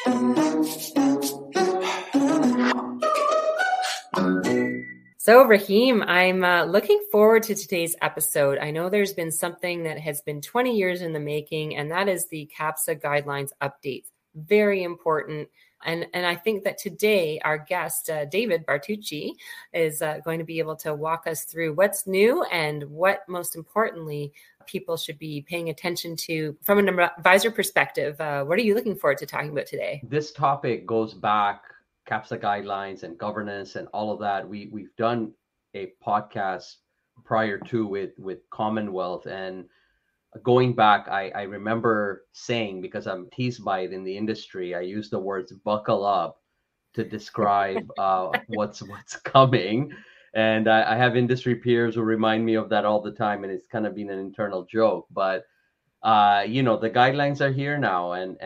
So, Rahim, I'm looking forward to today's episode. I know there's been something that has been 20 years in the making, and that is the CAPSA guidelines updates. Very important. And I think that today our guest, David Bartucci, is going to be able to walk us through what's new and what, most importantly, people should be paying attention to from an advisor perspective. What are you looking forward to talking about today? This topic goes back, CAPSA guidelines and governance and all of that. We've done a podcast prior to with Commonwealth, and going back, I remember saying, because I'm teased by it in the industry, I use the words "buckle up" to describe what's coming. And I have industry peers who remind me of that all the time, and it's kind of been an internal joke. But the guidelines are here now, and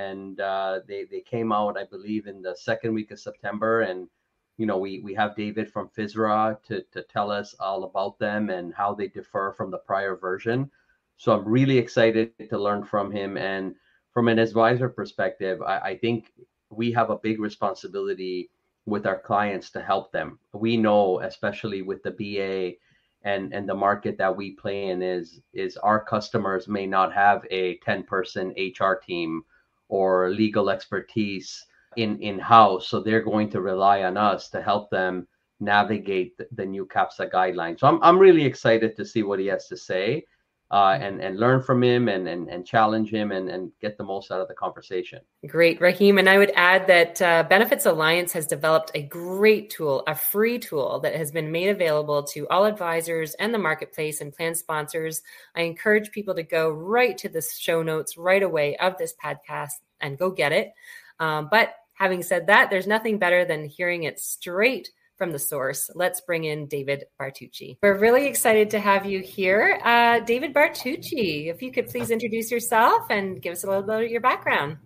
they came out, I believe, in the second week of September. And we have David from FSRA to tell us all about them and how they differ from the prior version. So I'm really excited to learn from him. And from an advisor perspective, I think we have a big responsibility with our clients to help them. We know, especially with the BA and the market that we play in, is our customers may not have a 10-person HR team or legal expertise in-house. So they're going to rely on us to help them navigate the new CAPSA guidelines. So I'm really excited to see what he has to say. And learn from him and challenge him and get the most out of the conversation. Great, Rahim. And I would add that Benefits Alliance has developed a great tool, a free tool that has been made available to all advisors and the marketplace and plan sponsors. I encourage people to go right to the show notes right away of this podcast and go get it. But having said that, there's nothing better than hearing it straight from the source. Let's bring in David Bartucci. We're really excited to have you here. David Bartucci, if you could please introduce yourself and give us a little bit of your background.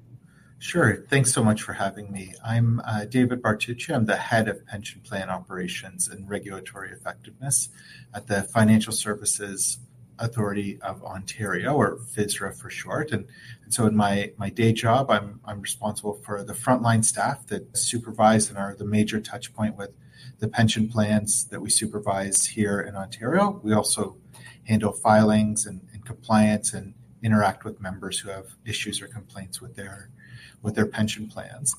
Sure. Thanks so much for having me. I'm David Bartucci. I'm the head of pension plan operations and regulatory effectiveness at the Financial Services Authority of Ontario, or FSRA for short. And so in my day job, I'm responsible for the frontline staff that supervise and are the major touch point with the pension plans that we supervise here in Ontario. We also handle filings and compliance and interact with members who have issues or complaints with their pension plans.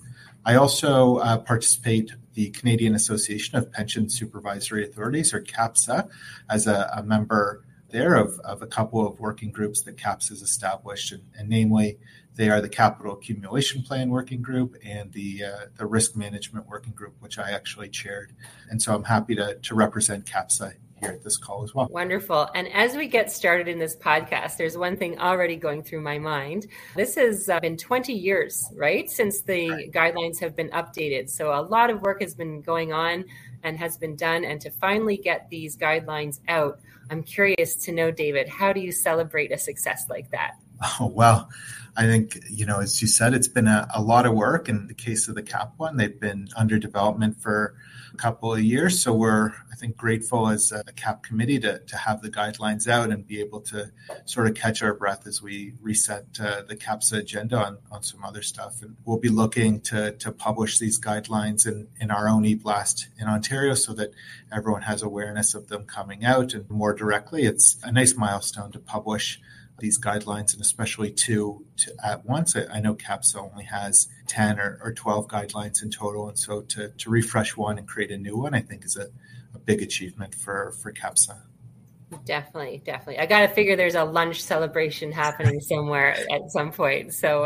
I also participate the Canadian Association of Pension Supervisory Authorities, or CAPSA, as a member there of a couple of working groups that CAPSA has established, and namely, they are the Capital Accumulation Plan Working Group and the Risk Management Working Group, which I actually chaired. And so I'm happy to represent CAPSA here at this call as well. Wonderful. And as we get started in this podcast, there's one thing already going through my mind. This has been 20 years, right, since the guidelines have been updated. So a lot of work has been going on and has been done. And to finally get these guidelines out, I'm curious to know, David, how do you celebrate a success like that? Oh, well, I think, as you said, it's been a lot of work. In the case of the CAP one, they've been under development for a couple of years. So we're, I think, grateful as a CAP committee to have the guidelines out and be able to sort of catch our breath as we reset the CAPSA agenda on some other stuff. And we'll be looking to publish these guidelines in our own e-blast in Ontario so that everyone has awareness of them coming out. And more directly, it's a nice milestone to publish these guidelines, and especially two at once. I know CAPSA only has 10 or 12 guidelines in total, and so to refresh one and create a new one, I think is a big achievement for CAPSA. Definitely. I got to figure there's a lunch celebration happening somewhere at some point. So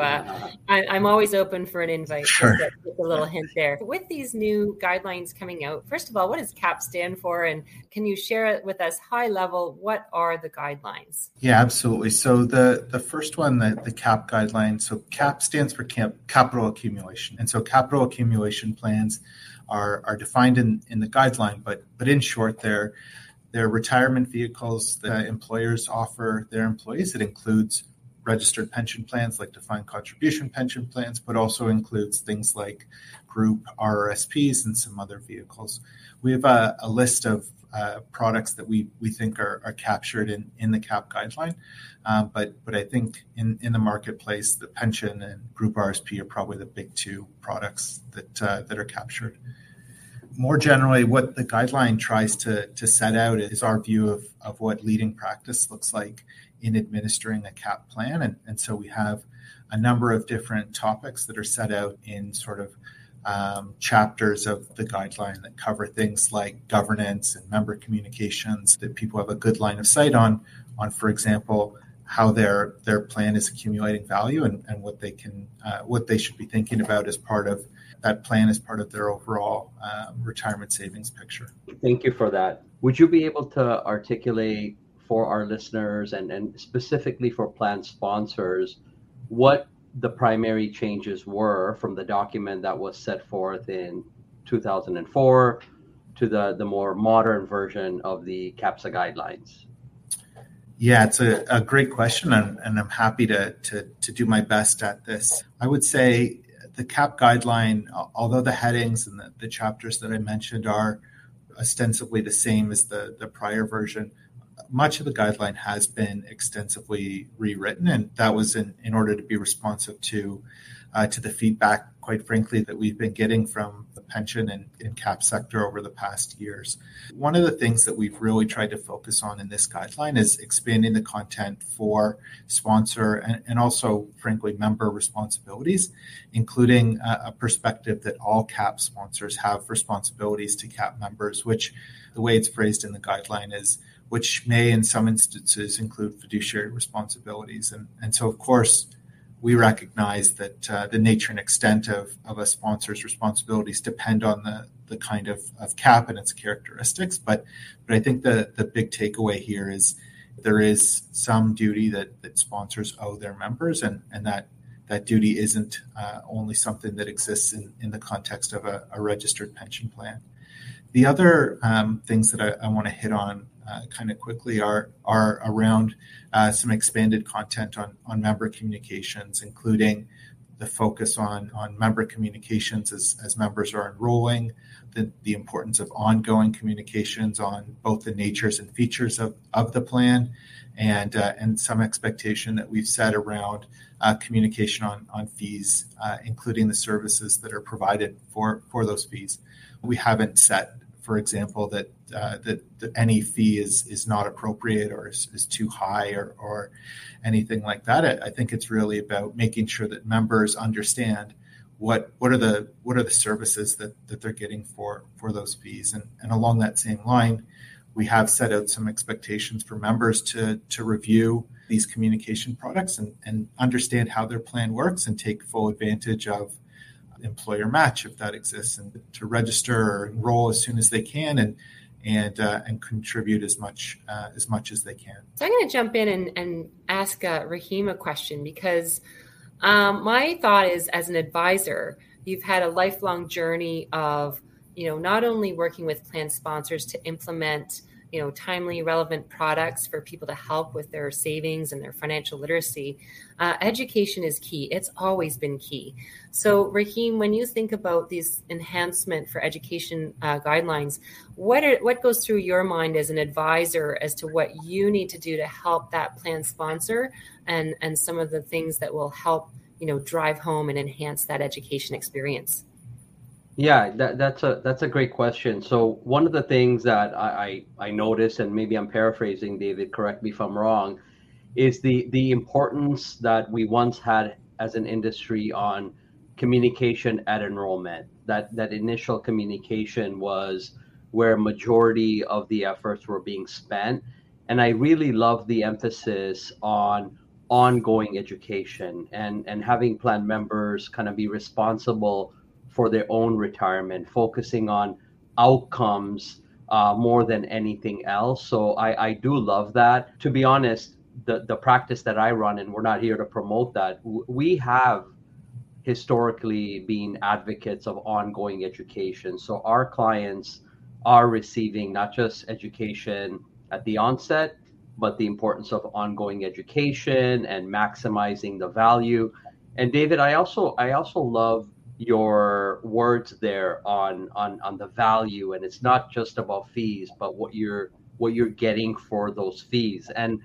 I'm always open for an invite. Sure. Just a little hint there. With these new guidelines coming out, first of all, what does CAP stand for? And can you share it with us high level? What are the guidelines? Yeah, absolutely. So the first one, the CAP guideline, so CAP stands for Capital Accumulation. And so capital accumulation plans are defined in the guideline, but in short, they're retirement vehicles that employers offer their employees. It includes registered pension plans like defined contribution pension plans, but also includes things like group RRSPs and some other vehicles. We have a list of products that we think are captured in the CAP guideline, but I think in the marketplace, the pension and group RRSP are probably the big two products that are captured. More generally, what the guideline tries to set out is our view of what leading practice looks like in administering a CAP plan. And so we have a number of different topics that are set out in sort of chapters of the guideline that cover things like governance and member communications that people have a good line of sight on, for example, how their plan is accumulating value and what they should be thinking about as part of that plan as part of their overall retirement savings picture. Thank you for that. Would you be able to articulate for our listeners and specifically for plan sponsors what the primary changes were from the document that was set forth in 2004 to the more modern version of the CAPSA guidelines? Yeah, it's a great question, and I'm happy to do my best at this. I would say the CAP guideline, although the headings and the chapters that I mentioned are ostensibly the same as the prior version, much of the guideline has been extensively rewritten, and that was in order to be responsive to the feedback, quite frankly, that we've been getting from the pension and CAP sector over the past years. One of the things that we've really tried to focus on in this guideline is expanding the content for sponsor and also, frankly, member responsibilities, including a perspective that all CAP sponsors have responsibilities to CAP members, which the way it's phrased in the guideline is which may in some instances include fiduciary responsibilities. And so, of course, we recognize that the nature and extent of a sponsor's responsibilities depend on the kind of CAP and its characteristics. But I think the big takeaway here is there is some duty that sponsors owe their members, and that duty isn't only something that exists in the context of a registered pension plan. The other things that I want to hit on kind of quickly are around some expanded content on member communications, including the focus on member communications as members are enrolling, the importance of ongoing communications on both the natures and features of the plan, and some expectation that we've set around communication on fees, including the services that are provided for those fees. We haven't set, for example, that any fee is not appropriate or is too high or anything like that. I think it's really about making sure that members understand what are the services that they're getting for those fees. And along that same line, we have set out some expectations for members to review these communication products and understand how their plan works and take full advantage of employer match if that exists, and to register or enroll as soon as they can and contribute as much as they can. So I'm going to jump in and ask Rahim a question, because my thought is, as an advisor, you've had a lifelong journey of not only working with plan sponsors to implement timely, relevant products for people to help with their savings and their financial literacy. Education is key. It's always been key. So, Rahim, when you think about these enhancement for education guidelines, what goes through your mind as an advisor as to what you need to do to help that plan sponsor and some of the things that will help drive home and enhance that education experience? Yeah, that's a great question. So one of the things that I noticed, and maybe I'm paraphrasing, David, correct me if I'm wrong, is the importance that we once had as an industry on communication at enrollment. That initial communication was where majority of the efforts were being spent. And I really love the emphasis on ongoing education and having plan members kind of be responsible for their own retirement, focusing on outcomes more than anything else. So I do love that. To be honest, the practice that I run, and we're not here to promote that, we have historically been advocates of ongoing education. So our clients are receiving not just education at the onset, but the importance of ongoing education and maximizing the value. And David, I also love your words there on the value, and it's not just about fees, but what you're getting for those fees. And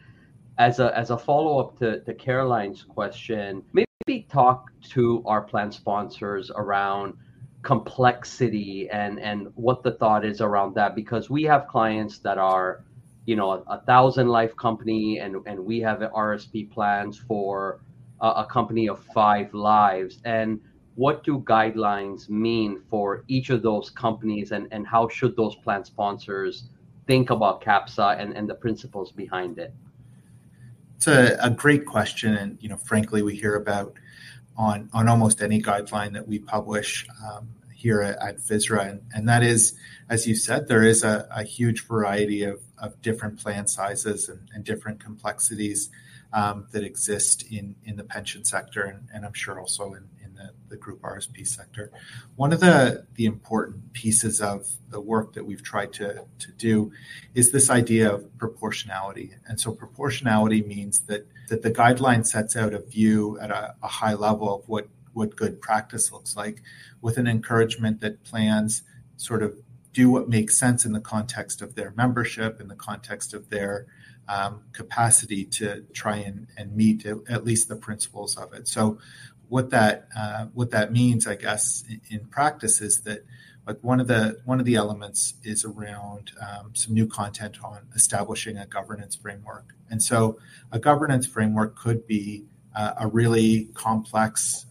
as a follow-up to Carolyne's question, maybe talk to our plan sponsors around complexity and what the thought is around that, because we have clients that are, you know, 1,000 life company, and we have RRSP plans for a company of 5 lives. And what do guidelines mean for each of those companies, and how should those plan sponsors think about CAPSA and the principles behind it? It's a great question, and you know, frankly, we hear about on almost any guideline that we publish here at FSRA, and that is, as you said, there is a huge variety of different plan sizes and different complexities that exist in the pension sector, and I'm sure also in the group RSP sector. One of the important pieces of the work that we've tried to do is this idea of proportionality. And so proportionality means that the guideline sets out a view at a high level of what good practice looks like, with an encouragement that plans sort of do what makes sense in the context of their membership, in the context of their capacity to try and meet at least the principles of it. So what that means, I guess, in practice is that, like, one of the elements is around some new content on establishing a governance framework. And so a governance framework could be a really complex,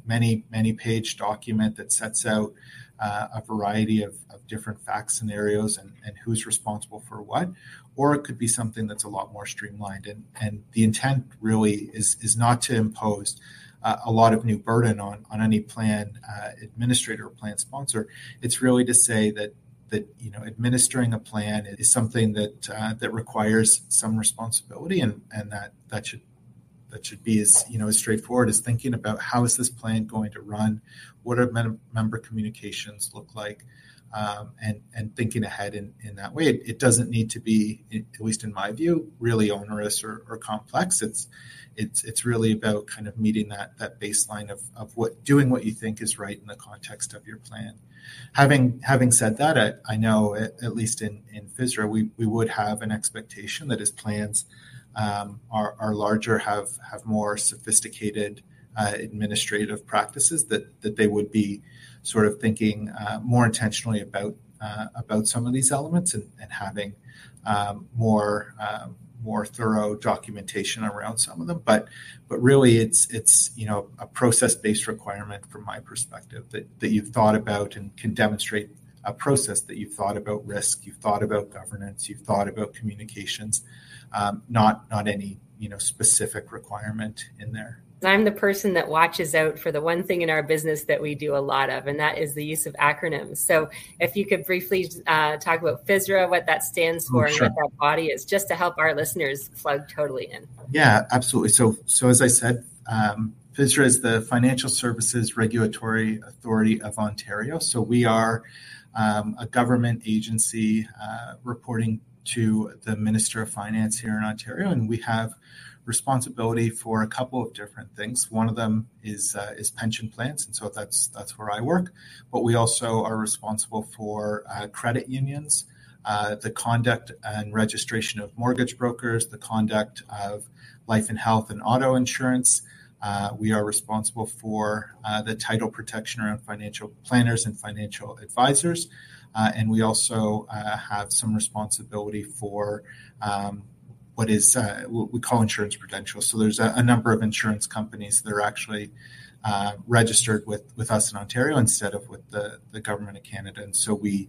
many page document that sets out a variety of different fact scenarios and who's responsible for what, or it could be something that's a lot more streamlined. And the intent really is not to impose a lot of new burden on any plan administrator or plan sponsor. It's really to say that you know, administering a plan is something that requires some responsibility, and that should be as straightforward as thinking about how is this plan going to run, what do member communications look like, and thinking ahead in that way. It doesn't need to be, at least in my view, really onerous or complex. It's really about kind of meeting that baseline of doing what you think is right in the context of your plan. Having said that, I know at least in FSRA, we would have an expectation that as plans are larger, have more sophisticated administrative practices, that they would be sort of thinking more intentionally about some of these elements and having more thorough documentation around some of them. But really, it's you know, a process-based requirement from my perspective that you've thought about and can demonstrate a process that you've thought about risk, you've thought about governance, you've thought about communications, not any specific requement in there. I'm the person that watches out for the one thing in our business that we do a lot of, and that is the use of acronyms. So if you could briefly talk about FSRA, what that stands for, Sure. and what that body is, just to help our listeners plug totally in. Yeah, absolutely. So as I said, FSRA is the Financial Services Regulatory Authority of Ontario. So we are a government agency reporting to the Minister of Finance here in Ontario, and we have responsibility for a couple of different things. One of them is pension plans, and so that's where I work. But we also are responsible for credit unions, the conduct and registration of mortgage brokers, the conduct of life and health and auto insurance. We are responsible for the title protection around financial planners and financial advisors. And we also have some responsibility for what we call insurance prudential. So there's a number of insurance companies that are actually registered with us in Ontario instead of with the government of Canada. And so we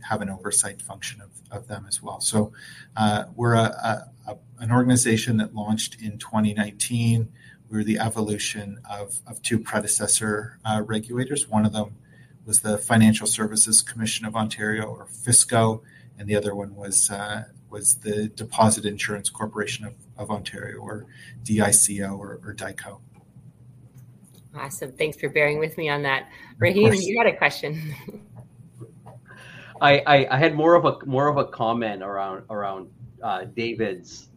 have an oversight function of them as well. So we're an organization that launched in 2019. We're the evolution of two predecessor regulators. One of them was the Financial Services Commission of Ontario, or FSCO, and the other one was the Deposit Insurance Corporation of Ontario, or DICO or DICO. Awesome. Thanks for bearing with me on that. Rahim, you had a question. I had more of a comment around David's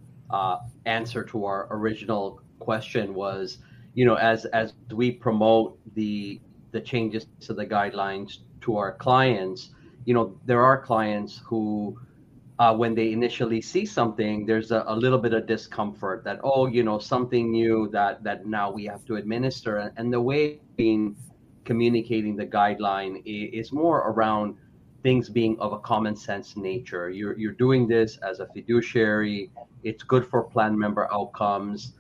answer to our original question was, as we promote the changes to the guidelines to our clients, there are clients who, when they initially see something, there's a little bit of discomfort that, something new that now we have to administer. And the way in communicating the guideline is more around things being of a common sense nature. You're doing this as a fiduciary. It's good for plan member outcomes.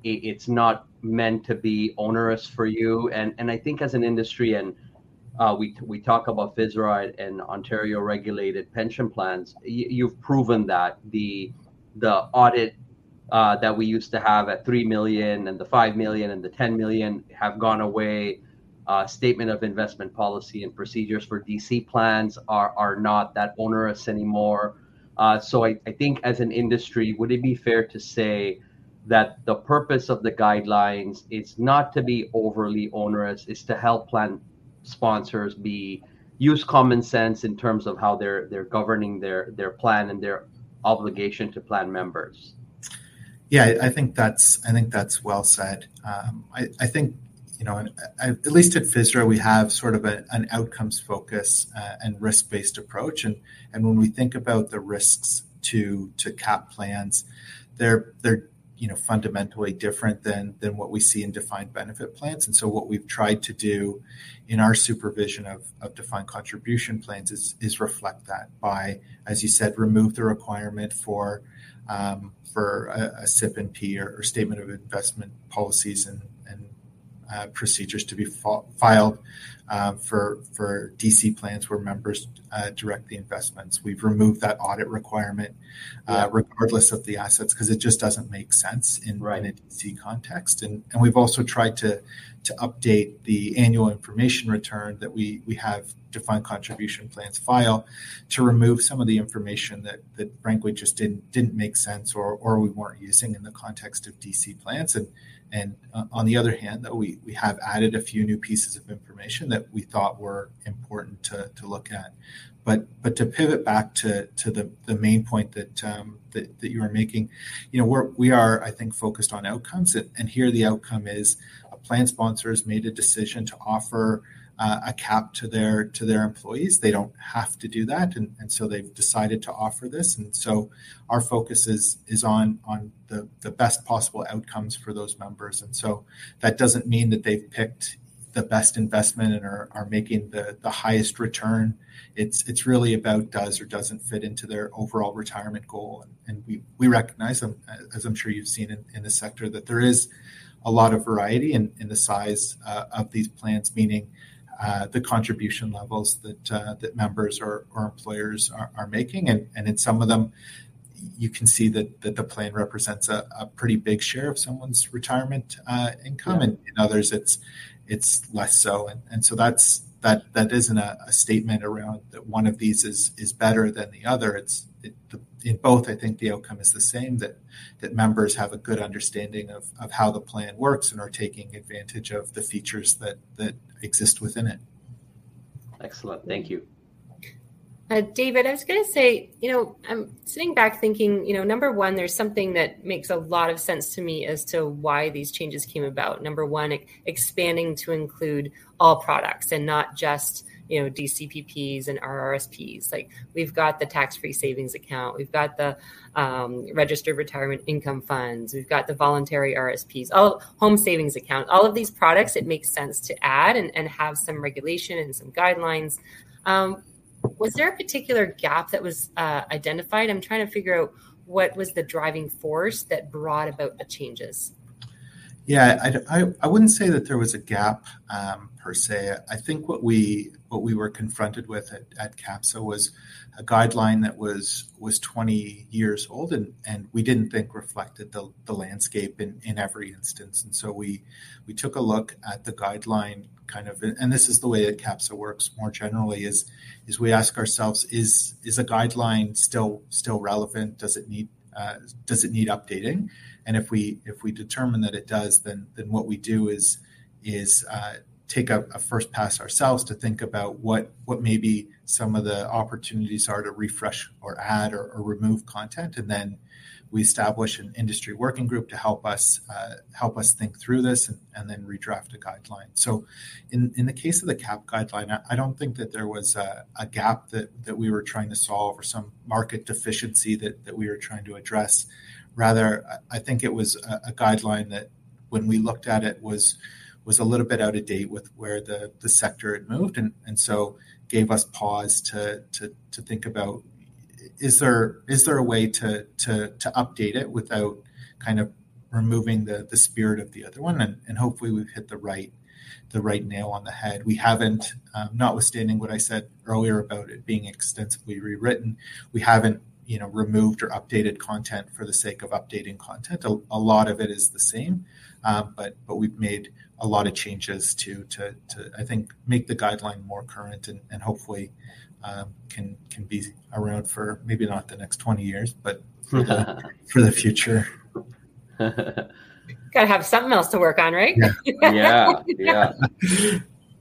It's not meant to be onerous for you. And I think as an industry, and we talk about FSRA and Ontario regulated pension plans, you've proven that the audit that we used to have at 3 million and the 5 million and the 10 million have gone away. Statement of investment policy and procedures for DC plans are not that onerous anymore. So I think as an industry, would it be fair to say that the purpose of the guidelines is not to be overly onerous, is to help plan sponsors use common sense in terms of how they're governing their plan and their obligation to plan members? Yeah, I think that's well said. I think, at least at FSRA, we have sort of an outcomes focus and risk-based approach. And when we think about the risks to CAP plans, they're fundamentally different than what we see in defined benefit plans. And so what we've tried to do in our supervision of defined contribution plans is reflect that by, as you said, remove the requirement for a SIP and P or statement of investment policies and procedures to be filed for DC plans where members direct the investments. We've removed that audit requirement regardless of the assets, because it just doesn't make sense in a DC context. And we've also tried to update the annual information return that we have defined contribution plans file to remove some of the information that frankly just didn't make sense or we weren't using in the context of DC plans. And on the other hand, though, we have added a few new pieces of information that we thought were important to look at. But to pivot back to the main point that you were making, we are, I think, focused on outcomes. And here the outcome is a plan sponsor has made a decision to offer a cap to their employees. They don't have to do that, and so they've decided to offer this. And so our focus is on the best possible outcomes for those members. And so that doesn't mean that they've picked the best investment and are making the highest return. It's really about does or doesn't fit into their overall retirement goal. And we recognize, as I'm sure you've seen in the sector, that there is a lot of variety in the size of these plans, meaning the contribution levels that members or employers are making. And in some of them, you can see that the plan represents a pretty big share of someone's retirement income. And in others, it's less so. And so that isn't a statement around that one of these is better than the other. In both, I think the outcome is the same, that members have a good understanding of how the plan works and are taking advantage of the features that exist within it. Excellent. Thank you. David, I was going to say, I'm sitting back thinking, number one, there's something that makes a lot of sense to me as to why these changes came about. Number one, expanding to include all products and not just, DCPPs and RRSPs. Like we've got the tax-free savings account, we've got the registered retirement income funds, we've got the voluntary RSPs, all home savings account, all of these products, it makes sense to add and have some regulation and some guidelines. Was there a particular gap that was identified? I'm trying to figure out what was the driving force that brought about the changes. Yeah, I wouldn't say that there was a gap per se. I think what we were confronted with at CAPSA was a guideline that was 20 years old and we didn't think reflected the landscape in every instance. And so we took a look at the guideline kind of, and this is the way that CAPSA works more generally, is we ask ourselves, is a guideline still relevant? Does it need updating? And if we determine that it does, then what we do is take a first pass ourselves to think about what maybe some of the opportunities are to refresh or add or remove content, and then we established an industry working group to help us think through this and then redraft a guideline. So in the case of the CAP guideline, I don't think that there was a gap that we were trying to solve or some market deficiency that we were trying to address. Rather, I think it was a guideline that when we looked at it was a little bit out of date with where the sector had moved, and so gave us pause to think about, is there a way to update it without kind of removing the spirit of the other one, and hopefully we've hit the right nail on the head. We haven't, notwithstanding what I said earlier about it being extensively rewritten, we haven't removed or updated content for the sake of updating content. A lot of it is the same, but we've made a lot of changes to I think make the guideline more current and hopefully can be around for maybe not the next 20 years, but for the future. Got to have something else to work on, right? Yeah.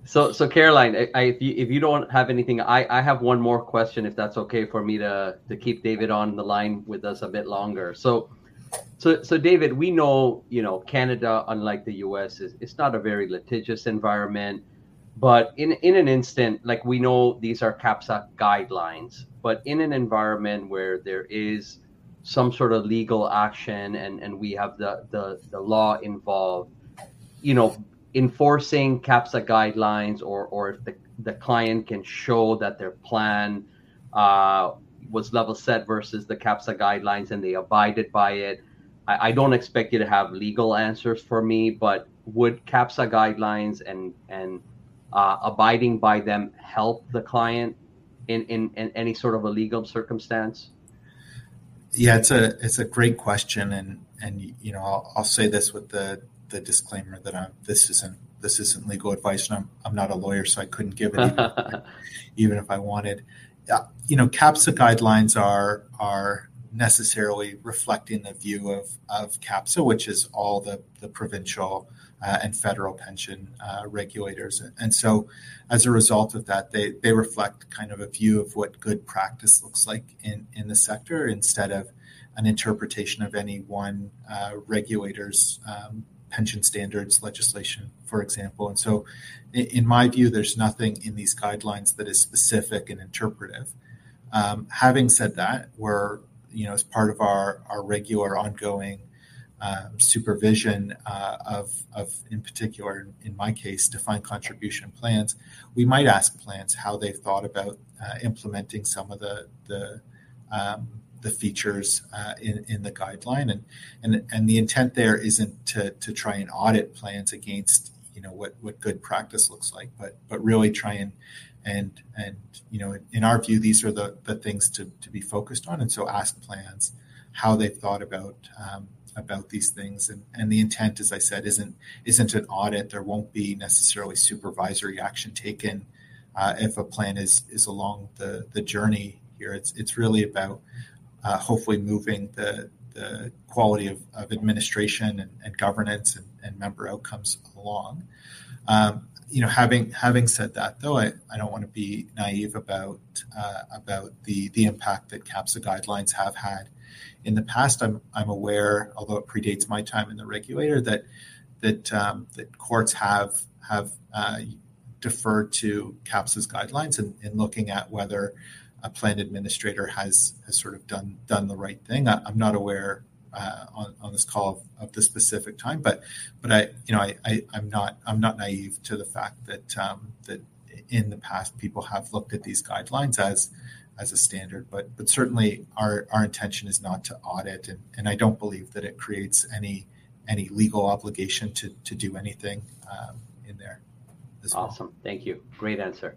So Carolyne, if you don't have anything, I have one more question, if that's okay for me to keep David on the line with us a bit longer. So David, we know, Canada, unlike the US, it's not a very litigious environment, but in an instant, like we know these are CAPSA guidelines, but in an environment where there is some sort of legal action and we have the law involved, enforcing CAPSA guidelines, or if the client can show that their plan was level set versus the CAPSA guidelines and they abided by it. I don't expect you to have legal answers for me, but would CAPSA guidelines and abiding by them help the client in any sort of a legal circumstance? Yeah, it's a great question, and I'll say this with the disclaimer that this isn't legal advice, and I'm not a lawyer, so I couldn't give it even if I wanted. CAPSA guidelines are necessarily reflecting the view of CAPSA, which is all the provincial and federal pension regulators, and so as a result of that, they reflect kind of a view of what good practice looks like in the sector, instead of an interpretation of any one regulator's pension standards legislation, for example. And so in my view, there's nothing in these guidelines that is specific and interpretive. Having said that, we're, as part of our regular ongoing supervision of, in particular, in my case, defined contribution plans, we might ask plans how they've thought about implementing some of the features in the guideline, and the intent there isn't to try and audit plans against what good practice looks like, but really try and in our view, these are the things to be focused on, and so ask plans how they've thought about these things, and the intent, as I said, isn't an audit. There won't be necessarily supervisory action taken if a plan is along the journey here. It's really about hopefully moving the quality of administration and governance and member outcomes along. Having said that, though, I don't want to be naive about the impact that CAPSA guidelines have had in the past. I'm aware, although it predates my time in the regulator, that courts have deferred to CAPSA's guidelines in looking at whether a plan administrator has sort of done the right thing. I'm not aware on this call of the specific time, but I'm not naive to the fact that in the past people have looked at these guidelines as a standard, but certainly our intention is not to audit, and I don't believe that it creates any legal obligation to do anything in there as well. Awesome. Thank you. Great answer.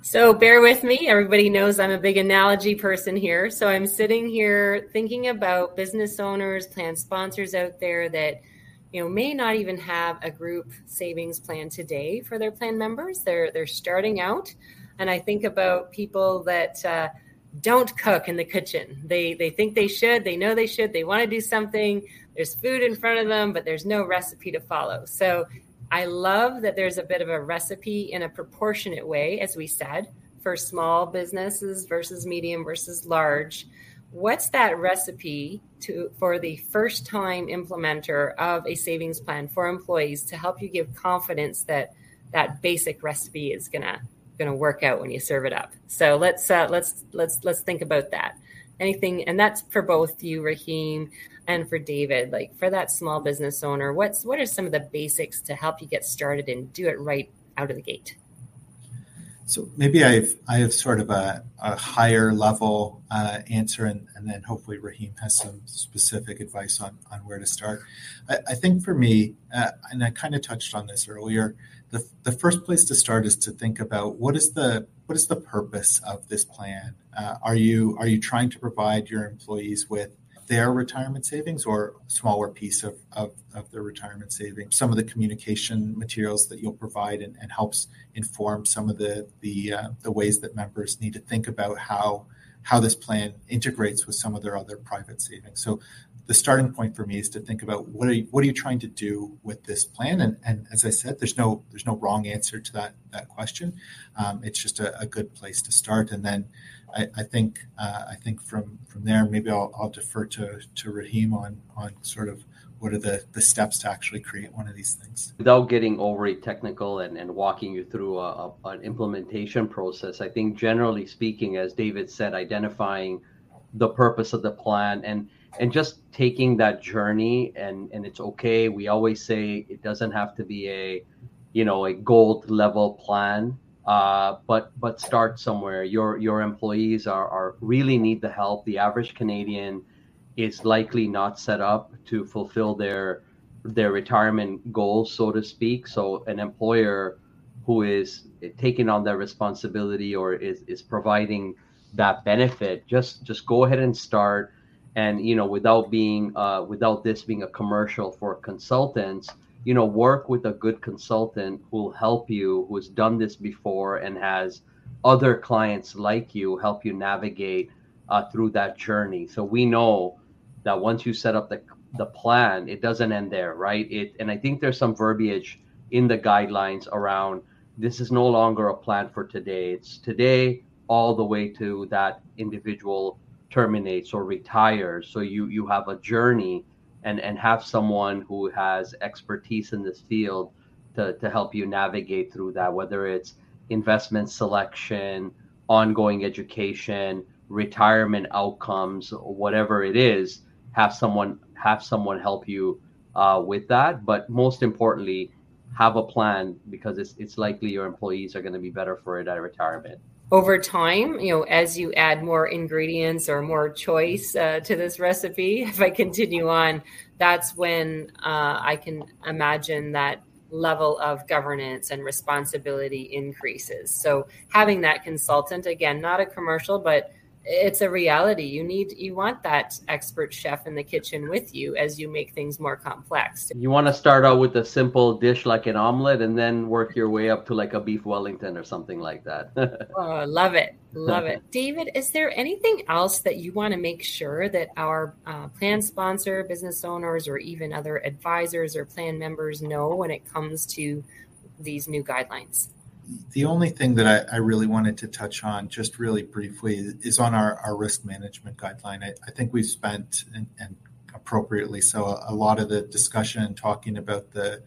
So bear with me. Everybody knows I'm a big analogy person here. So I'm sitting here thinking about business owners, plan sponsors out there that, may not even have a group savings plan today for their plan members. They're starting out. And I think about people that don't cook in the kitchen. They think they should. They know they should. They want to do something. There's food in front of them, but there's no recipe to follow. So I love that there's a bit of a recipe in a proportionate way, as we said, for small businesses versus medium versus large. what's that recipe for the first time implementer of a savings plan for employees to help you give confidence that that basic recipe is gonna work out when you serve it up? So let's think about that. Anything, and that's for both you, Rahim, and for David. Like for that small business owner, what are some of the basics to help you get started and do it right out of the gate? So maybe I have sort of a higher level answer, and then hopefully Rahim has some specific advice on where to start. I think for me, and I kind of touched on this earlier, the first place to start is to think about what is the purpose of this plan. Are you trying to provide your employees with their retirement savings or a smaller piece of their retirement savings? Some of the communication materials that you'll provide and helps inform some of the ways that members need to think about how this plan integrates with some of their other private savings. So the starting point for me is to think about what are you trying to do with this plan? And as I said, there's no wrong answer to that question. It's just a good place to start. And then I think from there, maybe I'll defer to Rahim on sort of what are the steps to actually create one of these things. Without getting overly technical and walking you through an implementation process, I think generally speaking, as David said, identifying the purpose of the plan and just taking that journey, and it's okay. We always say it doesn't have to be a gold level plan. But start somewhere. Your employees are really need the help. The average Canadian is likely not set up to fulfill their retirement goals, so to speak. So an employer who is taking on that responsibility or is providing that benefit, just go ahead and start. And without this being a commercial for consultants, work with a good consultant who will help you, who has done this before and has other clients like you, help you navigate through that journey. So we know that once you set up the plan, it doesn't end there, right? And I think there's some verbiage in the guidelines around this is no longer a plan for today. It's today all the way to that individual terminates or retires. So you have a journey and have someone who has expertise in this field to help you navigate through that, whether it's investment selection, ongoing education, retirement outcomes, whatever it is, have someone help you with that. But most importantly, have a plan, because it's likely your employees are going to be better for it at retirement. Over time, as you add more ingredients or more choice to this recipe, if I continue on, that's when I can imagine that level of governance and responsibility increases. So having that consultant, again, not a commercial, but it's a reality. You want that expert chef in the kitchen with you as you make things more complex. You want to start out with a simple dish like an omelet and then work your way up to like a beef Wellington or something like that. Oh, love it. Love it. David, is there anything else that you want to make sure that our plan sponsor, business owners, or even other advisors or plan members know when it comes to these new guidelines? The only thing that I really wanted to touch on just really briefly is on our risk management guideline. I think we've spent, and appropriately so, a lot of the discussion talking about the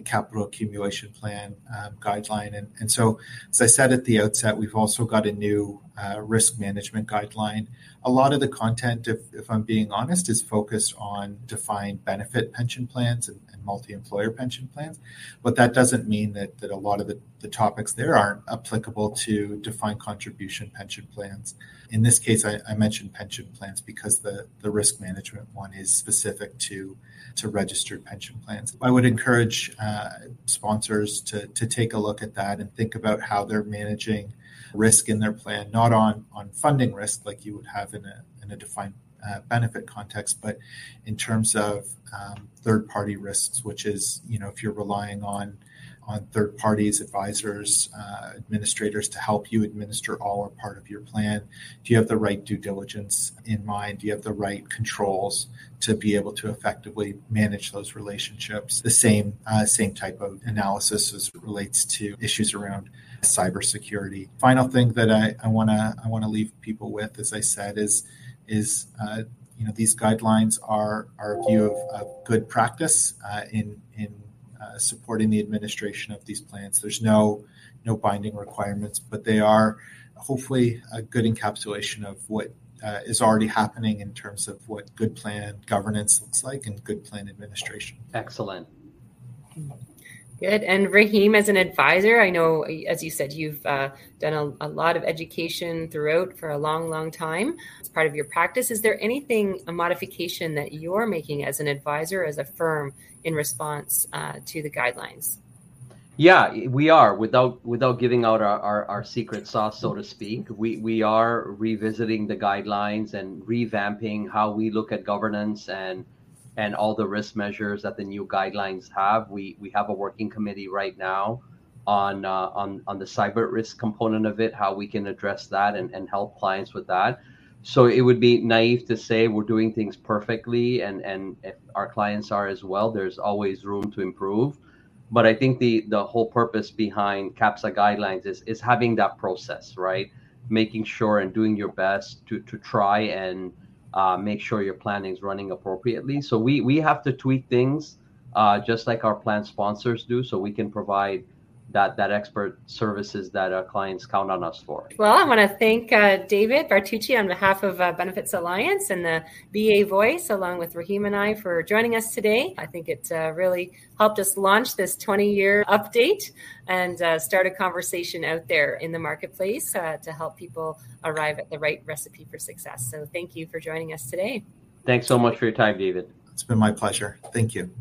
Capital Accumulation Plan guideline. And so, as I said at the outset, we've also got a new risk management guideline. A lot of the content, if I'm being honest, is focused on defined benefit pension plans and multi-employer pension plans. But that doesn't mean that a lot of the topics there aren't applicable to defined contribution pension plans. In this case, I mentioned pension plans because the risk management one is specific to registered pension plans. I would encourage sponsors to take a look at that and think about how they're managing risk in their plan, not on funding risk like you would have in a defined benefit context, but in terms of third-party risks, which is, if you're relying on third parties, advisors, administrators to help you administer all or part of your plan. Do you have the right due diligence in mind? Do you have the right controls to be able to effectively manage those relationships? The same type of analysis as it relates to issues around cybersecurity. Final thing that I want to leave people with, as I said, is is these guidelines are our view of good practice in supporting the administration of these plans. There's no binding requirements, but they are hopefully a good encapsulation of what is already happening in terms of what good plan governance looks like and good plan administration. Excellent. Good. And Rahim, as an advisor, I know, as you said, you've done a lot of education throughout for a long, long time as part of your practice. Is there a modification that you're making as an advisor, as a firm, in response to the guidelines? Yeah, we are. Without giving out our secret sauce, so to speak, we are revisiting the guidelines and revamping how we look at governance and all the risk measures that the new guidelines have. We have a working committee right now on the cyber risk component of it, how we can address that and help clients with that. So it would be naive to say we're doing things perfectly, and if our clients are as well, there's always room to improve. But I think the whole purpose behind CAPSA guidelines is having that process, right? Making sure and doing your best to try and make sure your planning is running appropriately. So we have to tweak things just like our plan sponsors do, so we can provide that expert services that our clients count on us for. Well, I want to thank David Bartucci on behalf of Benefits Alliance and the BA Voice, along with Rahim and I, for joining us today. I think it really helped us launch this 20-year update and start a conversation out there in the marketplace to help people arrive at the right recipe for success. So thank you for joining us today. Thanks so much for your time, David. It's been my pleasure. Thank you.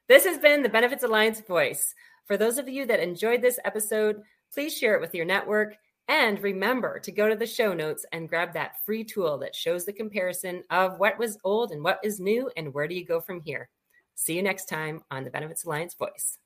This has been the Benefits Alliance Voice. For those of you that enjoyed this episode, please share it with your network. And remember to go to the show notes and grab that free tool that shows the comparison of what was old and what is new and where do you go from here. See you next time on the Benefits Alliance Voice.